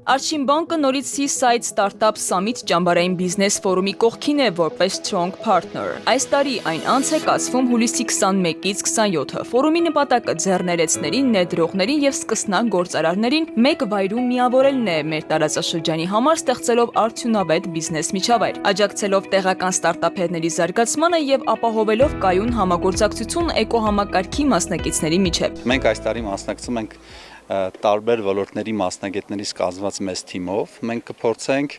Արչին բանկը նորից Seaside Startup Summit ճամբարային բիզնես ֆորումի կողքին է որպես strong partner։ Այս տարի այն անց է կացվում հուլիսի 21-ից 27-ը։ Ֆորումի նպատակը ձեռներեցներին, ներդրողներին եւ սկսնակ գործարարներին մեկ վայրում միավորելն է մեր տարածաշրջանի համար ստեղծելով արդյունավետ բիզնես միջավայր, աջակցելով տեղական ստարտափերների զարգացմանը եւ ապահովելով կայուն համագործակցություն էկոհամակարգի մասնակիցների միջեւ։ Մենք այս տարի մասնակցում ենք տարբեր ոլորտների մասնագետներից կազմված մեծ թիմով, մենք կփորձենք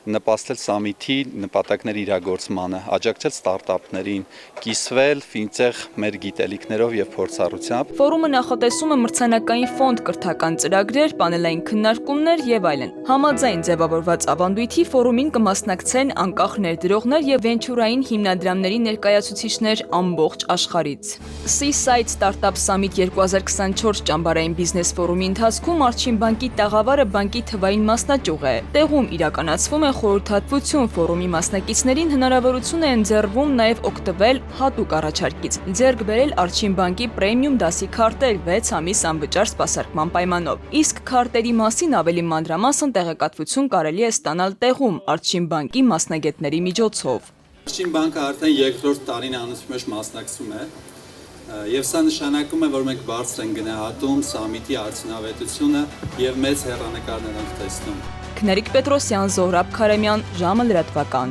նպաստել սամիթի նպատակների իրագործմանը, աջակցել ստարտափներին, կիսվել ֆինտեխ մեր գիտելիքներով եւ փորձառությամբ։ Ֆորումը նախատեսում է մրցանակային ֆոնդ, կրթական ծրագրեր, պանելային քննարկումներ եւ այլն։ Համաձայն ձևավորված ավանդույթի ֆորումին կմասնակցեն անկախ ներդրողներ եւ վենչուրային հիմնադրամների ներկայացուցիչներ ամբողջ աշխարհից։ Seaside Startup Summit 2024 ճամբարային բիզնես ֆորումի ընթացքում Արչին բանկի տաղավարը բանկի թվային մասնաճյուղ է։ Տեղում իրականացվում է խորհրդատվություն, ֆորումի մասնակիցներին հնարավորություն է ընձեռվում նաև օգտվել հատուկ առաջարկից, ձեռք բերել Արչին բանկի պրեմիում դասի քարտեր 6 ամիս անվճար սպասարկման պայմանով։ Իսկ քարտերի մասին ավելի մանրամասն տեղեկատվություն կարելի է ստանալ տեղում Արչին բանկի մասնագետների միջոցով։ Արչին բանկը արդեն երկրորդ տարին անընդմեջ մասնակցում է եւ սա նշանակում է, որ մենք բարձր ենք գնահատում սամիթի արդյունավետությունը եւ մեծ հեռանկարներ ենք տեսնում։ Քնարիկ Պետրոսյան, Զոհրաբ Քարամյան, ժամը լրատվական։